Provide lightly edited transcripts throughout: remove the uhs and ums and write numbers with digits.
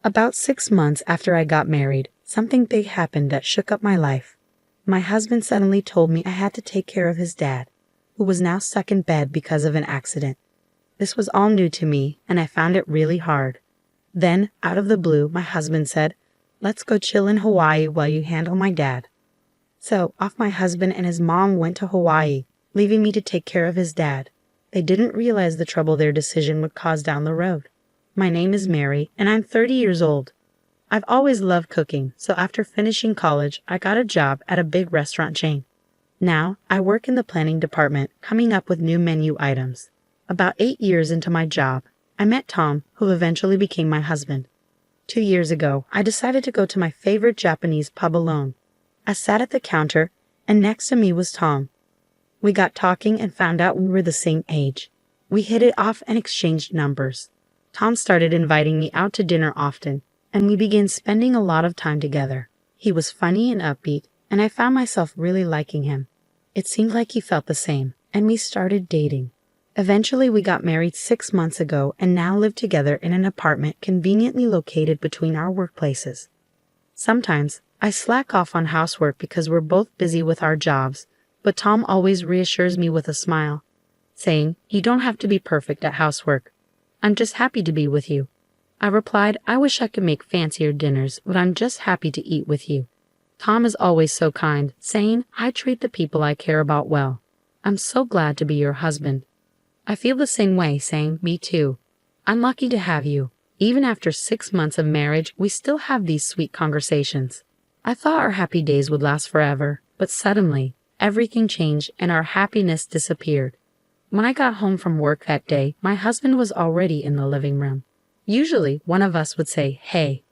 About 6 months after I got married, something big happened that shook up my life. My husband suddenly told me I had to take care of his dad, who was now stuck in bed because of an accident. This was all new to me, and I found it really hard. Then, out of the blue, my husband said, "Let's go chill in Hawaii while you handle my dad." So, off my husband and his mom went to Hawaii, leaving me to take care of his dad. They didn't realize the trouble their decision would cause down the road. My name is Mary, and I'm 30 years old. I've always loved cooking, so after finishing college, I got a job at a big restaurant chain. Now, I work in the planning department, coming up with new menu items. About 8 years into my job, I met Tom, who eventually became my husband. 2 years ago, I decided to go to my favorite Japanese pub alone. I sat at the counter, and next to me was Tom. We got talking and found out we were the same age. We hit it off and exchanged numbers. Tom started inviting me out to dinner often, and we began spending a lot of time together. He was funny and upbeat, and I found myself really liking him. It seemed like he felt the same, and we started dating. Eventually, we got married 6 months ago and now live together in an apartment conveniently located between our workplaces. Sometimes, I slack off on housework because we're both busy with our jobs, but Tom always reassures me with a smile, saying, "You don't have to be perfect at housework. I'm just happy to be with you." I replied, "I wish I could make fancier dinners, but I'm just happy to eat with you." Tom is always so kind, saying, "I treat the people I care about well. I'm so glad to be your husband." I feel the same way, saying, "Me too. I'm lucky to have you." Even after 6 months of marriage, we still have these sweet conversations. I thought our happy days would last forever, but suddenly, everything changed and our happiness disappeared. When I got home from work that day, my husband was already in the living room. Usually, one of us would say, "Hey,"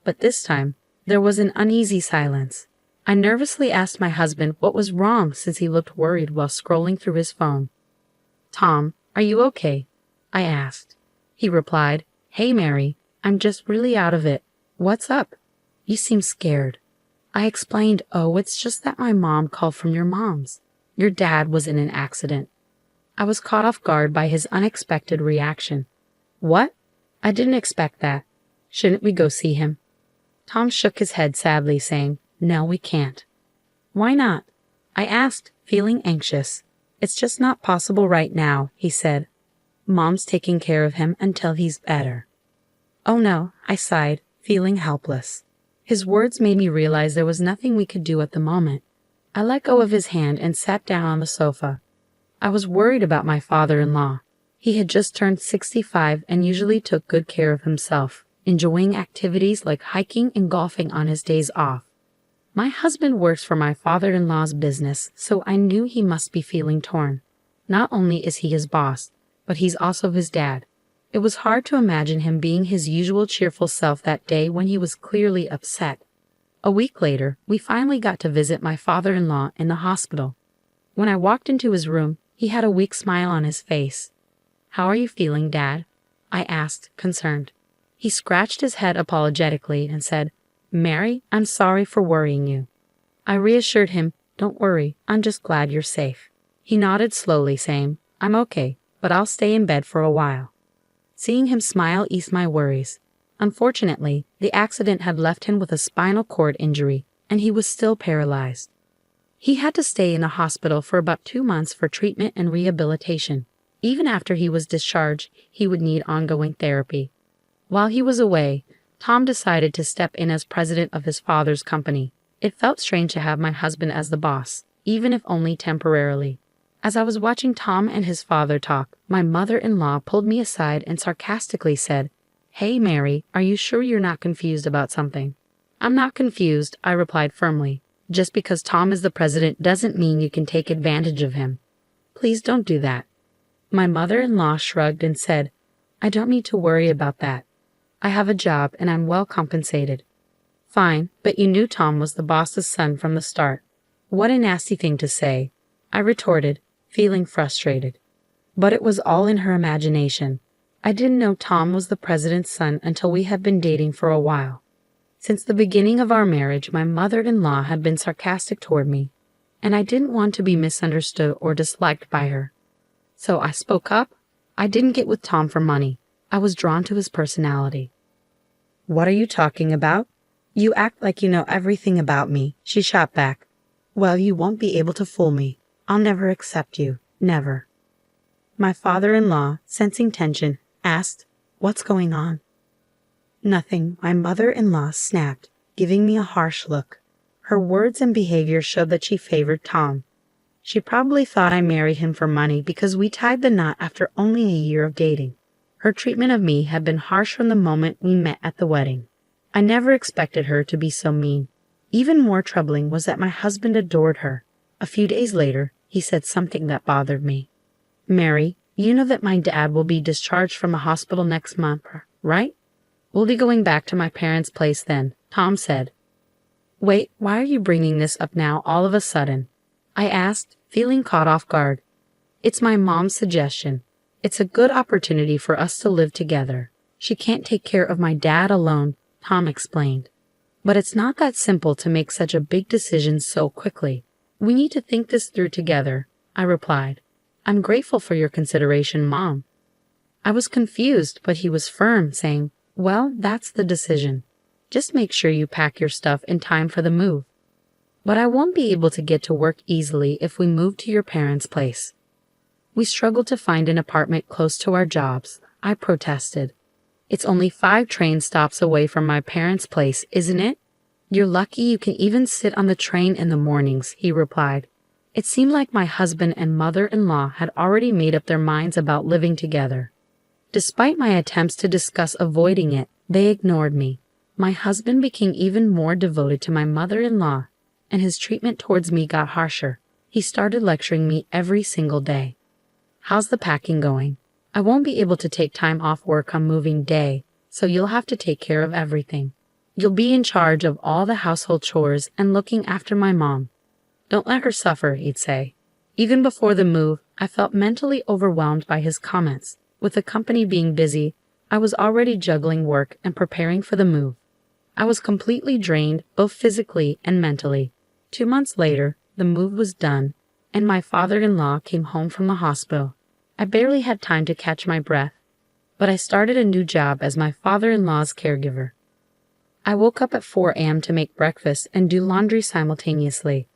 but this time, there was an uneasy silence. I nervously asked my husband what was wrong since he looked worried while scrolling through his phone. "Tom, are you okay?" I asked. He replied, "Hey Mary, I'm just really out of it. What's up? You seem scared." I explained, "Oh, it's just that my mom called from your mom's. Your dad was in an accident." I was caught off guard by his unexpected reaction. "What? I didn't expect that. Shouldn't we go see him?" Tom shook his head sadly, saying, "No, we can't." "Why not?" I asked, feeling anxious. "It's just not possible right now," he said. "Mom's taking care of him until he's better." "Oh no," I sighed, feeling helpless. His words made me realize there was nothing we could do at the moment. I let go of his hand and sat down on the sofa. I was worried about my father-in-law. He had just turned 65 and usually took good care of himself, enjoying activities like hiking and golfing on his days off. My husband works for my father-in-law's business, so I knew he must be feeling torn. Not only is he his boss, but he's also his dad. It was hard to imagine him being his usual cheerful self that day when he was clearly upset. A week later, we finally got to visit my father-in-law in the hospital. When I walked into his room, he had a weak smile on his face. "How are you feeling, Dad?" I asked, concerned. He scratched his head apologetically and said, "Mary, I'm sorry for worrying you." I reassured him, "Don't worry, I'm just glad you're safe." He nodded slowly, saying, "I'm okay, but I'll stay in bed for a while." Seeing him smile eased my worries. Unfortunately, the accident had left him with a spinal cord injury, and he was still paralyzed. He had to stay in a hospital for about 2 months for treatment and rehabilitation. Even after he was discharged, he would need ongoing therapy. While he was away, Tom decided to step in as president of his father's company. It felt strange to have my husband as the boss, even if only temporarily. As I was watching Tom and his father talk, my mother-in-law pulled me aside and sarcastically said, "Hey Mary, are you sure you're not confused about something?" "I'm not confused," I replied firmly. "Just because Tom is the president doesn't mean you can take advantage of him. Please don't do that." My mother-in-law shrugged and said, "I don't need to worry about that. I have a job and I'm well compensated." "Fine, but you knew Tom was the boss's son from the start." "What a nasty thing to say," I retorted, feeling frustrated. But it was all in her imagination. I didn't know Tom was the president's son until we had been dating for a while. Since the beginning of our marriage, my mother-in-law had been sarcastic toward me, and I didn't want to be misunderstood or disliked by her. So I spoke up. I didn't get with Tom for money. I was drawn to his personality. What are you talking about? You act like you know everything about me, she shot back. Well, you won't be able to fool me. I'll never accept you. Never. My father-in-law, sensing tension, asked, "What's going on?" Nothing, my mother-in-law snapped, giving me a harsh look. Her words and behavior showed that she favored Tom. She probably thought I married him for money because we tied the knot after only a year of dating. Her treatment of me had been harsh from the moment we met at the wedding. I never expected her to be so mean. Even more troubling was that my husband adored her. A few days later, he said something that bothered me. "Mary, you know that my dad will be discharged from a hospital next month, right? We'll be going back to my parents' place then," Tom said. "Wait, why are you bringing this up now all of a sudden?" I asked, feeling caught off guard. "It's my mom's suggestion. It's a good opportunity for us to live together. She can't take care of my dad alone," Tom explained. "But it's not that simple to make such a big decision so quickly. We need to think this through together," I replied. "I'm grateful for your consideration, Mom." I was confused, but he was firm, saying, "Well, that's the decision. Just make sure you pack your stuff in time for the move." "But I won't be able to get to work easily if we move to your parents' place." We struggled to find an apartment close to our jobs. I protested. "It's only 5 train stops away from my parents' place, isn't it? You're lucky you can even sit on the train in the mornings," he replied. It seemed like my husband and mother-in-law had already made up their minds about living together. Despite my attempts to discuss avoiding it, they ignored me. My husband became even more devoted to my mother-in-law, and his treatment towards me got harsher. He started lecturing me every single day. "How's the packing going? I won't be able to take time off work on moving day, so you'll have to take care of everything. You'll be in charge of all the household chores and looking after my mom. Don't let her suffer," he'd say. Even before the move, I felt mentally overwhelmed by his comments. With the company being busy, I was already juggling work and preparing for the move. I was completely drained, both physically and mentally. 2 months later, the move was done, and my father-in-law came home from the hospital. I barely had time to catch my breath, but I started a new job as my father-in-law's caregiver. I woke up at 4 a.m. to make breakfast and do laundry simultaneously.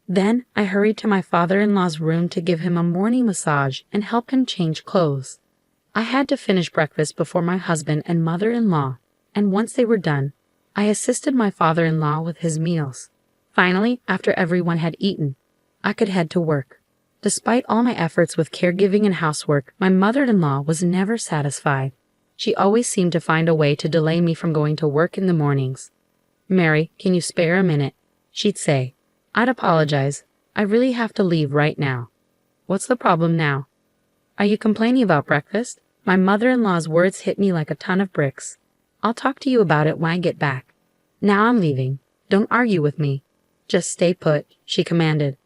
Then I hurried to my father-in-law's room to give him a morning massage and help him change clothes. I had to finish breakfast before my husband and mother-in-law, and once they were done, I assisted my father-in-law with his meals. Finally, after everyone had eaten, I could head to work. Despite all my efforts with caregiving and housework, my mother-in-law was never satisfied. She always seemed to find a way to delay me from going to work in the mornings. "Mary, can you spare a minute?" she'd say. I'd apologize. "I really have to leave right now." "What's the problem now?" "Are you complaining about breakfast?" My mother-in-law's words hit me like a ton of bricks. "I'll talk to you about it when I get back. Now I'm leaving. Don't argue with me. Just stay put," she commanded.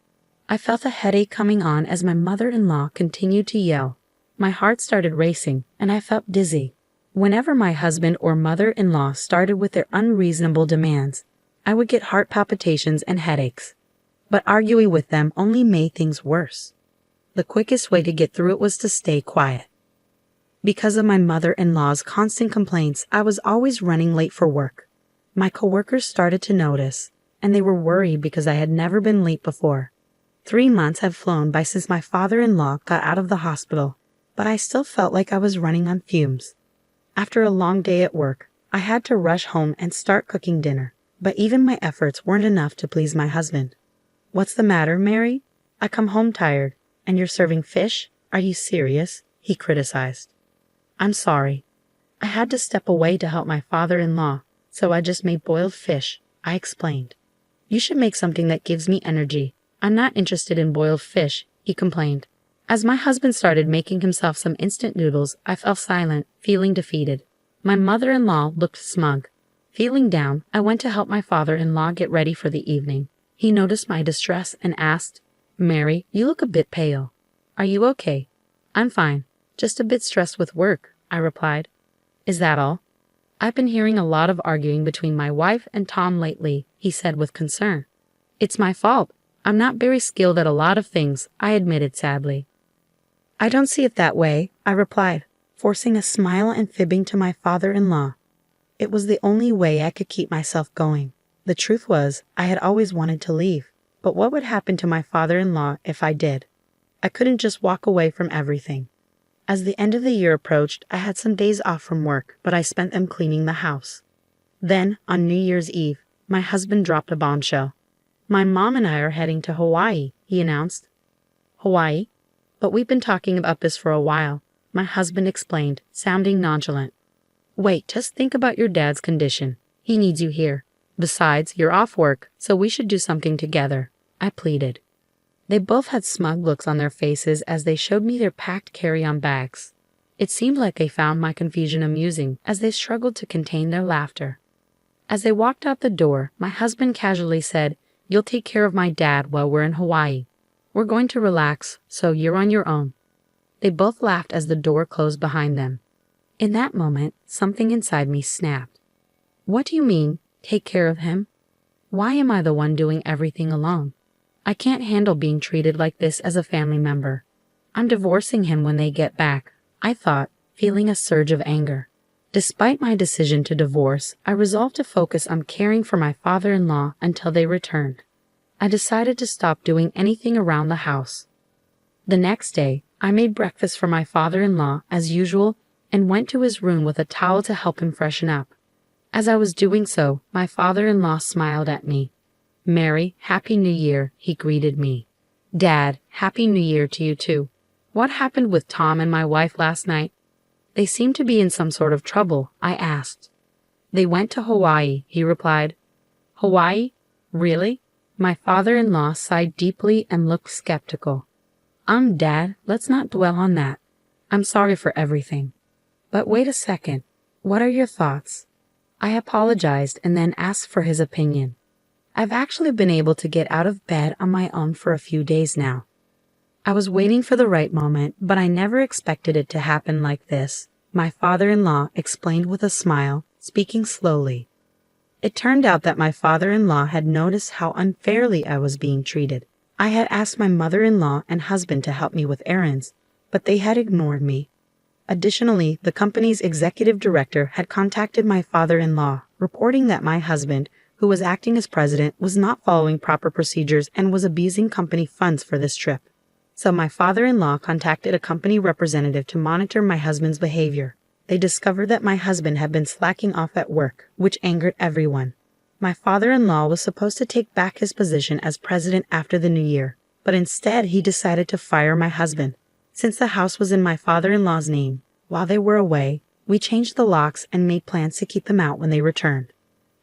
I felt a headache coming on as my mother-in-law continued to yell. My heart started racing, and I felt dizzy. Whenever my husband or mother-in-law started with their unreasonable demands, I would get heart palpitations and headaches. But arguing with them only made things worse. The quickest way to get through it was to stay quiet. Because of my mother-in-law's constant complaints, I was always running late for work. My coworkers started to notice, and they were worried because I had never been late before. 3 months had flown by since my father-in-law got out of the hospital, but I still felt like I was running on fumes. After a long day at work, I had to rush home and start cooking dinner, but even my efforts weren't enough to please my husband. "What's the matter, Mary? I come home tired, and you're serving fish? Are you serious?" he criticized. "I'm sorry. I had to step away to help my father-in-law, so I just made boiled fish," I explained. "You should make something that gives me energy. I'm not interested in boiled fish," he complained. As my husband started making himself some instant noodles, I fell silent, feeling defeated. My mother-in-law looked smug. Feeling down, I went to help my father-in-law get ready for the evening. He noticed my distress and asked, "Mary, you look a bit pale. Are you okay?" "I'm fine. Just a bit stressed with work," I replied. "Is that all?" "I've been hearing a lot of arguing between my wife and Tom lately," he said with concern. "It's my fault. I'm not very skilled at a lot of things," I admitted sadly. "I don't see it that way," I replied, forcing a smile and fibbing to my father-in-law. It was the only way I could keep myself going. The truth was, I had always wanted to leave. But what would happen to my father-in-law if I did? I couldn't just walk away from everything. As the end of the year approached, I had some days off from work, but I spent them cleaning the house. Then, on New Year's Eve, my husband dropped a bombshell. "My mom and I are heading to Hawaii," he announced. "Hawaii? But we've been talking about this for a while," my husband explained, sounding nonchalant. "Wait, just think about your dad's condition. He needs you here. Besides, you're off work, so we should do something together," I pleaded. They both had smug looks on their faces as they showed me their packed carry-on bags. It seemed like they found my confusion amusing as they struggled to contain their laughter. As they walked out the door, my husband casually said, "You'll take care of my dad while we're in Hawaii. We're going to relax, so you're on your own." They both laughed as the door closed behind them. In that moment, something inside me snapped. "What do you mean, take care of him? Why am I the one doing everything alone? I can't handle being treated like this as a family member. I'm divorcing him when they get back," I thought, feeling a surge of anger. Despite my decision to divorce, I resolved to focus on caring for my father-in-law until they returned. I decided to stop doing anything around the house. The next day, I made breakfast for my father-in-law as usual and went to his room with a towel to help him freshen up. As I was doing so, my father-in-law smiled at me. "Mary, Happy New Year," he greeted me. "Dad, Happy New Year to you too. What happened with Tom and my wife last night?" "They seem to be in some sort of trouble," I asked. "They went to Hawaii," he replied. "Hawaii? Really?" My father-in-law sighed deeply and looked skeptical. Dad, let's not dwell on that. I'm sorry for everything." "But wait a second. What are your thoughts?" I apologized and then asked for his opinion. I've actually been able to get out of bed on my own for a few days now. I was waiting for the right moment, but I never expected it to happen like this, my father-in-law explained with a smile, speaking slowly. It turned out that my father-in-law had noticed how unfairly I was being treated. I had asked my mother-in-law and husband to help me with errands, but they had ignored me. Additionally, the company's executive director had contacted my father-in-law, reporting that my husband, who was acting as president, was not following proper procedures and was abusing company funds for this trip. So my father-in-law contacted a company representative to monitor my husband's behavior. They discovered that my husband had been slacking off at work, which angered everyone. My father-in-law was supposed to take back his position as president after the new year, but instead he decided to fire my husband. Since the house was in my father-in-law's name, while they were away, we changed the locks and made plans to keep them out when they returned.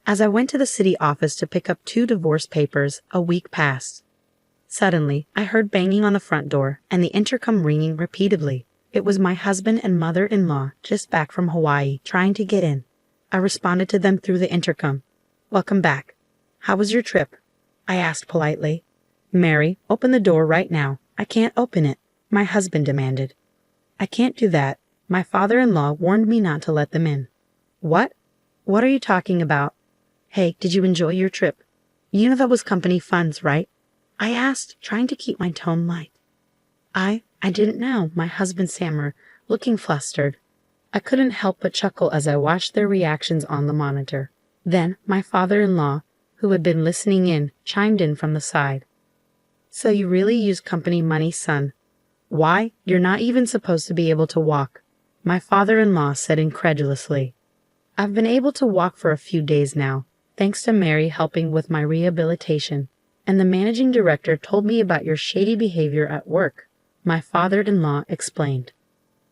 As I went to the city office to pick up 2 divorce papers, a week passed. Suddenly, I heard banging on the front door and the intercom ringing repeatedly. It was my husband and mother-in-law just back from Hawaii trying to get in. I responded to them through the intercom. "Welcome back. How was your trip?" I asked politely. "Mary, open the door right now." "I can't open it," my husband demanded. "I can't do that. My father-in-law warned me not to let them in." "What? What are you talking about?" "Hey, did you enjoy your trip? You know that was company funds, right?" I asked, trying to keep my tone light. I didn't know," my husband stammered, looking flustered. I couldn't help but chuckle as I watched their reactions on the monitor. Then my father-in-law, who had been listening in, chimed in from the side. "So you really use company money, son? Why, you're not even supposed to be able to walk," my father-in-law said incredulously. "I've been able to walk for a few days now, thanks to Mary helping with my rehabilitation, and the managing director told me about your shady behavior at work," my father-in-law explained.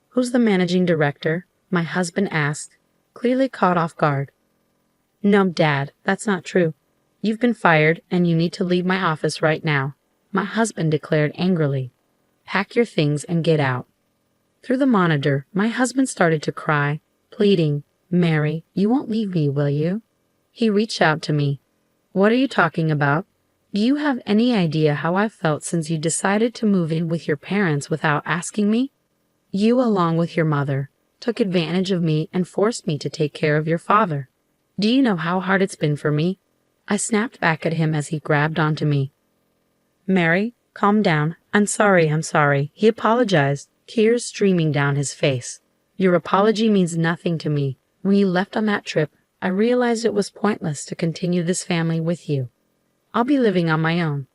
"Who's the managing director?" my husband asked, clearly caught off guard. "No, Dad, that's not true. You've been fired and you need to leave my office right now," my husband declared angrily. "Pack your things and get out." Through the monitor, my husband started to cry, pleading, "Mary, you won't leave me, will you?" He reached out to me. "What are you talking about? Do you have any idea how I've felt since you decided to move in with your parents without asking me? You, along with your mother, took advantage of me and forced me to take care of your father. Do you know how hard it's been for me?" I snapped back at him as he grabbed onto me. "Mary, calm down. I'm sorry. He apologized, tears streaming down his face. "Your apology means nothing to me. When you left on that trip, I realized it was pointless to continue this family with you. I'll be living on my own.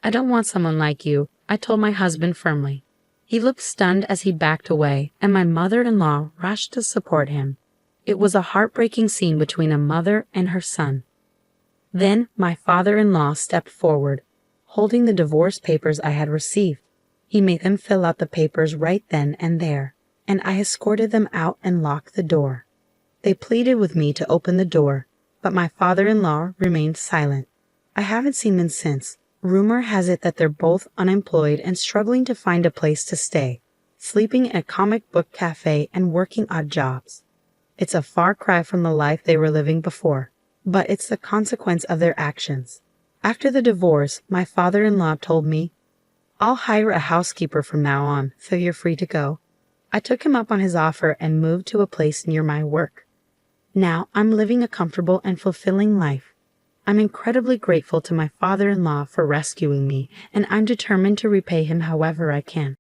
I don't want someone like you, I told my husband firmly. He looked stunned as he backed away, and my mother-in-law rushed to support him. It was a heartbreaking scene between a mother and her son. Then my father-in-law stepped forward, holding the divorce papers I had received. He made them fill out the papers right then and there, and I escorted them out and locked the door. They pleaded with me to open the door, but my father-in-law remained silent. I haven't seen them since. Rumor has it that they're both unemployed and struggling to find a place to stay, sleeping at a comic book cafe and working odd jobs. It's a far cry from the life they were living before, but it's the consequence of their actions. After the divorce, my father-in-law told me, "I'll hire a housekeeper from now on, so you're free to go." I took him up on his offer and moved to a place near my work. Now I'm living a comfortable and fulfilling life. I'm incredibly grateful to my father-in-law for rescuing me, and I'm determined to repay him however I can.